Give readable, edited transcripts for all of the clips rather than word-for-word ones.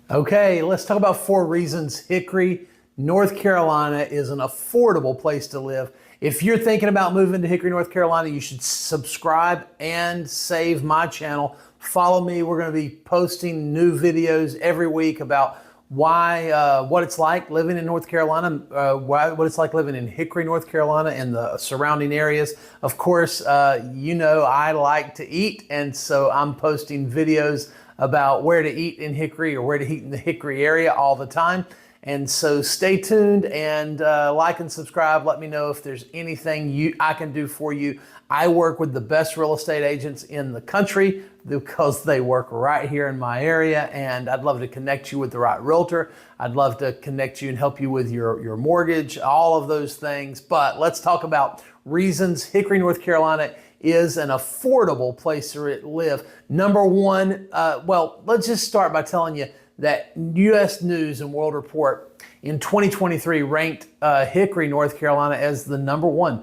Okay, let's talk about 4 reasons Hickory, North Carolina is an affordable place to live. If you're thinking about moving to Hickory, North Carolina, you should subscribe and save my channel. Follow me. We're going to be posting new videos every week about what it's like living in North Carolina, what it's like living in Hickory, North Carolina, and the surrounding areas. Of course, I like to eat, and so I'm posting videos about where to eat in Hickory or where to eat in the Hickory area all the time. And so stay tuned and like and subscribe. Let me know if there's anything I can do for you. I work with the best real estate agents in the country because they work right here in my area, and I'd love to connect you with the right realtor. I'd love to connect you and help you with your mortgage, all of those things. But let's talk about reasons Hickory, North Carolina is an affordable place to live. Number one, let's just start by telling you that U.S. News and World Report in 2023 ranked Hickory, North Carolina as the number one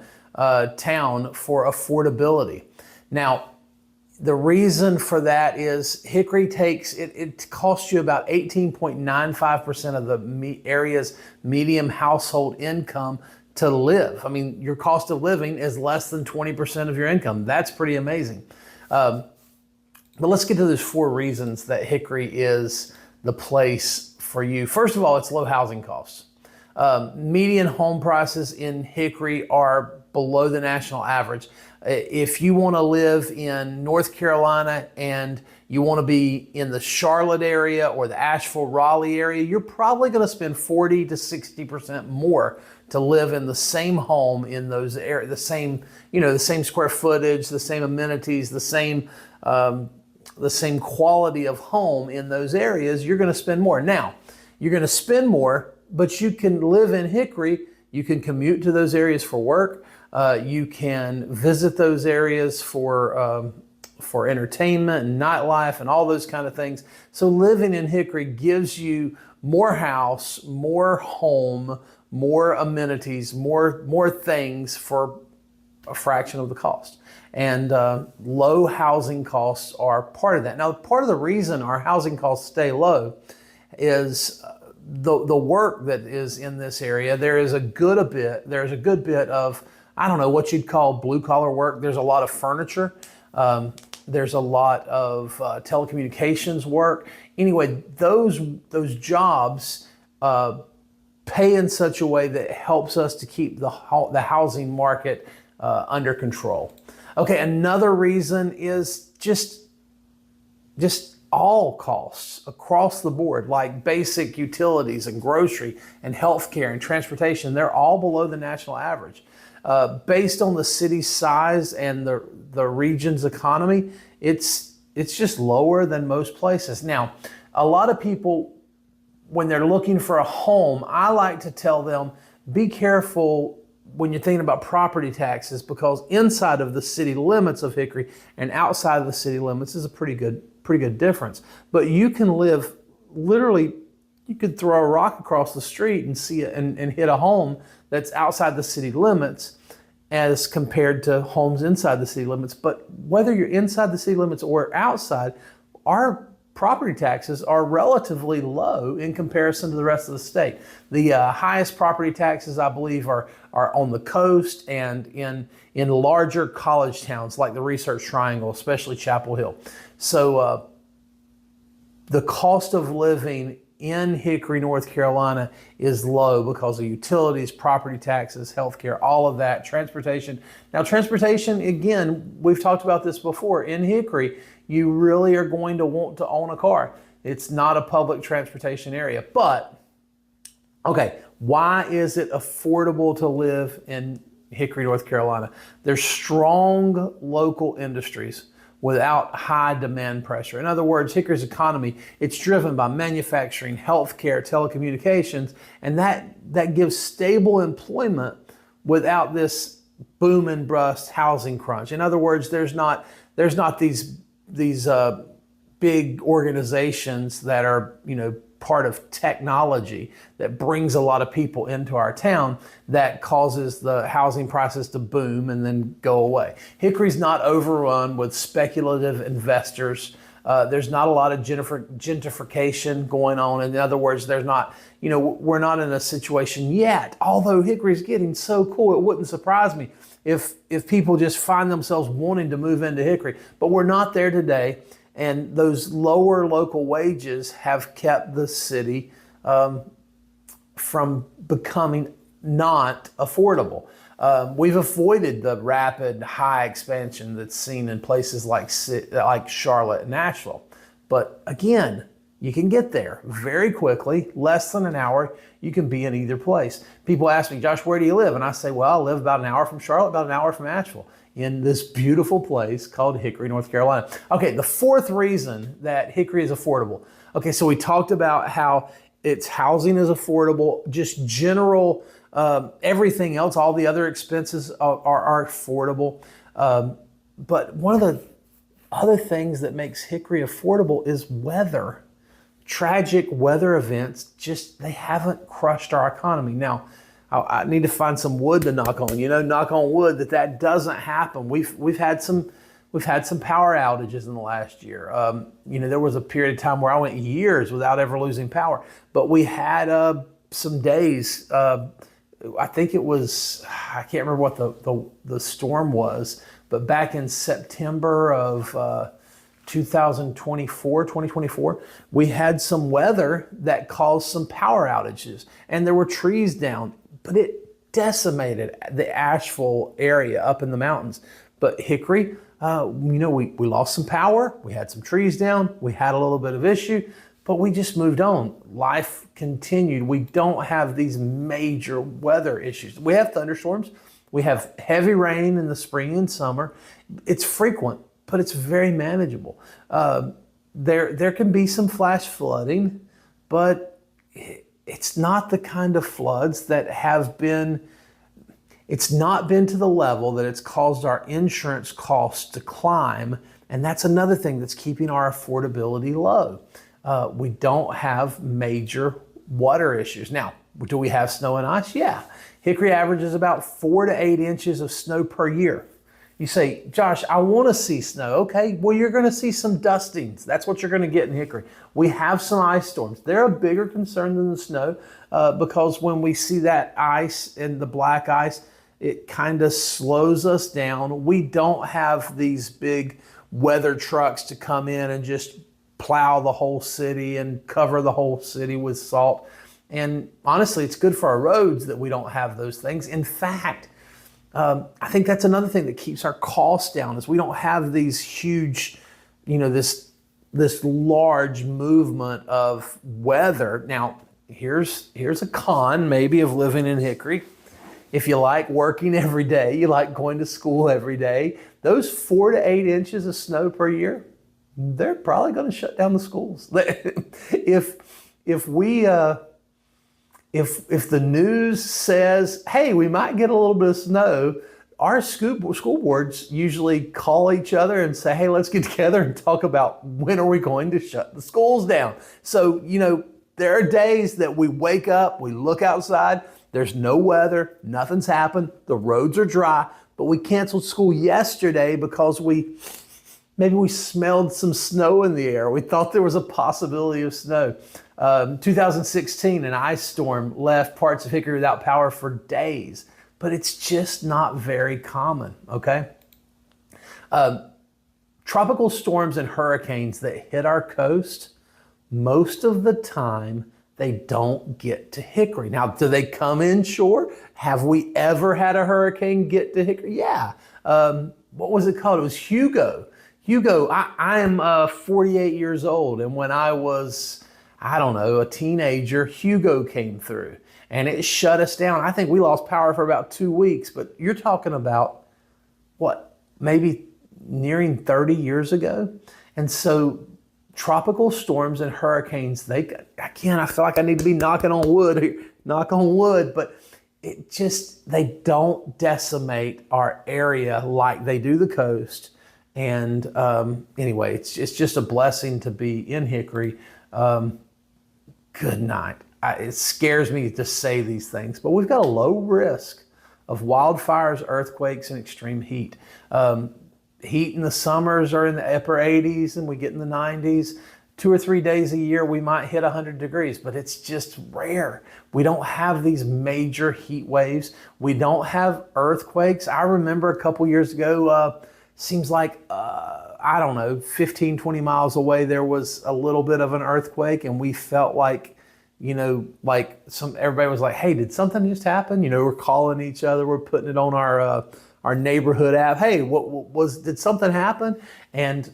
town for affordability. Now, the reason for that is Hickory it costs you about 18.95% of the area's median household income to live. I mean, your cost of living is less than 20% of your income. That's pretty amazing. But let's get to those 4 reasons that Hickory is the place for you. First of all, it's low housing costs. Median home prices in Hickory are below the national average. If you want to live in North Carolina and you want to be in the Charlotte area or the Asheville-Raleigh area, you're probably going to spend 40 to 60% more to live in the same home in those areas, the same square footage, the same amenities, the same quality of home in those areas. You're going to spend more. Now, you're going to spend more, but you can live in Hickory. You can commute to those areas for work. You can visit those areas for entertainment and nightlife and all those kind of things. So living in Hickory gives you more house, more home, more amenities, more things for a fraction of the cost. And low housing costs are part of that. Now, part of the reason our housing costs stay low is the work that is in this area. There's a good bit of, I don't know what you'd call blue collar work. There's a lot of furniture. There's a lot of telecommunications work. Anyway, those jobs pay in such a way that helps us to keep the housing market under control. Okay, another reason is just all costs across the board, like basic utilities and grocery and healthcare and transportation. They're all below the national average. Based on the city's size and the region's economy, it's just lower than most places. Now, a lot of people, when they're looking for a home, I like to tell them, be careful when you're thinking about property taxes, because inside of the city limits of Hickory and outside of the city limits is a pretty good difference. But you can live, literally, you could throw a rock across the street and see it and hit a home that's outside the city limits as compared to homes inside the city limits. But whether you're inside the city limits or outside, our property taxes are relatively low in comparison to the rest of the state. The highest property taxes, I believe, are on the coast and in larger college towns like the Research Triangle, especially Chapel Hill. So the cost of living in Hickory, North Carolina is low because of utilities, property taxes, healthcare, all of that, transportation. Now, transportation, again, we've talked about this before. In Hickory, you really are going to want to own a car. It's not a public transportation area. But, okay, why is it affordable to live in Hickory, North Carolina? There's strong local industries without high demand pressure. In other words, Hickory's economy, it's driven by manufacturing, healthcare, telecommunications, and that gives stable employment without this boom and bust housing crunch. In other words, there's not these big organizations that are, part of technology that brings a lot of people into our town that causes the housing prices to boom and then go away. Hickory's not overrun with speculative investors There's not a lot of gentrification going on. In other words, there's not, we're not in a situation yet, although Hickory's getting so cool, it wouldn't surprise me if people just find themselves wanting to move into Hickory. But we're not there today, and those lower local wages have kept the city from becoming not affordable. We've avoided the rapid high expansion that's seen in places like Charlotte and Nashville. But again, you can get there very quickly, less than an hour. You can be in either place. People ask me, Josh, where do you live? And I say, well, I live about an hour from Charlotte, about an hour from Nashville, in this beautiful place called Hickory, North Carolina. Okay, the fourth reason that Hickory is affordable. Okay, so we talked about how its housing is affordable, just general, everything else, all the other expenses are affordable. But one of the other things that makes Hickory affordable is weather. Tragic weather events, they haven't crushed our economy. Now, I need to find some wood to knock on. Knock on wood that doesn't happen. We've had some power outages in the last year. There was a period of time where I went years without ever losing power. But we had some days. I think it was, I can't remember what the storm was, but back in September of 2024, we had some weather that caused some power outages, and there were trees down, but it decimated the Asheville area up in the mountains. But Hickory, we lost some power, we had some trees down, we had a little bit of issue, but we just moved on. Life continued. We don't have these major weather issues. We have thunderstorms, we have heavy rain in the spring and summer. It's frequent, but it's very manageable. There can be some flash flooding, but it's not the kind of floods that it's not been to the level that it's caused our insurance costs to climb. And that's another thing that's keeping our affordability low. We don't have major water issues. Now, do we have snow and ice? Yeah. Hickory averages about 4 to 8 inches of snow per year. You say, Josh, I want to see snow. Okay, well, you're going to see some dustings. That's what you're going to get in Hickory. We have some ice storms. They're a bigger concern than the snow because when we see that ice and the black ice, it kind of slows us down. We don't have these big weather trucks to come in and just plow the whole city and cover the whole city with salt. And honestly, it's good for our roads that we don't have those things. In fact, I think that's another thing that keeps our costs down is we don't have these huge, this large movement of weather. Now, here's a con maybe of living in Hickory. If you like working every day, you like going to school every day, those 4 to 8 inches of snow per year, they're probably going to shut down the schools. If the news says, hey, we might get a little bit of snow, our school boards usually call each other and say, hey, let's get together and talk about when are we going to shut the schools down. So, there are days that we wake up, we look outside, there's no weather, nothing's happened, the roads are dry, but we canceled school yesterday because maybe we smelled some snow in the air. We thought there was a possibility of snow. 2016, an ice storm left parts of Hickory without power for days, but it's just not very common, okay? Tropical storms and hurricanes that hit our coast, most of the time, they don't get to Hickory. Now, do they come inshore? Have we ever had a hurricane get to Hickory? Yeah. What was it called? It was Hugo. I am 48 years old, and when I was, a teenager, Hugo came through, and it shut us down. I think we lost power for about 2 weeks, but you're talking about, maybe nearing 30 years ago? And so tropical storms and hurricanes, I feel like I need to be knocking on wood, but they don't decimate our area like they do the coast. And anyway, it's just a blessing to be in Hickory. Good night. It scares me to say these things, but we've got a low risk of wildfires, earthquakes, and extreme heat. heat in the summers are in the upper 80s and we get in the 90s. 2 or 3 days a year we might hit 100 degrees, but it's just rare. We don't have these major heat waves. We don't have earthquakes. I remember a couple years ago, seems like, I don't know, 15, 20 miles away, there was a little bit of an earthquake, and we felt like, like everybody was like, hey, did something just happen? We're calling each other, we're putting it on our neighborhood app. Hey, did something happen? And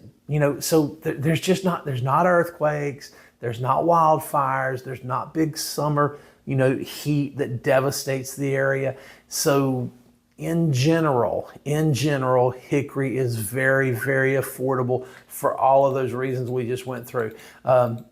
so there's not earthquakes, there's not wildfires, there's not big summer, heat that devastates the area. So in general, Hickory is very, very affordable for all of those reasons we just went through.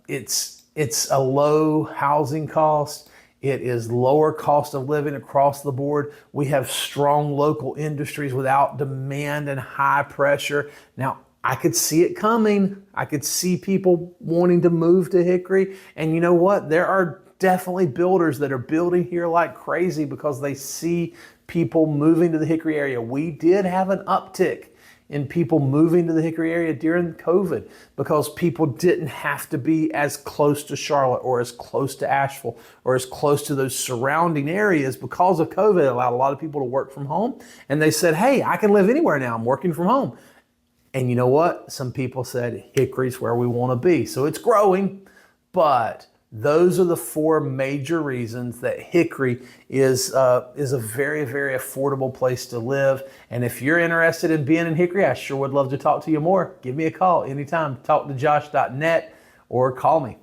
It's a low housing cost. It is lower cost of living across the board. We have strong local industries without demand and high pressure. Now, I could see it coming. I could see people wanting to move to Hickory. And you know what? There are definitely builders that are building here like crazy because they see people moving to the Hickory area. We did have an uptick in people moving to the Hickory area during COVID because people didn't have to be as close to Charlotte or as close to Asheville or as close to those surrounding areas because of COVID. It allowed a lot of people to work from home, and they said, hey, I can live anywhere now. I'm working from home. And you know what? Some people said Hickory's where we want to be. So it's growing, but those are the four major reasons that Hickory is a very, very affordable place to live. And if you're interested in being in Hickory, I sure would love to talk to you more. Give me a call anytime. Talk to josh.net or call me.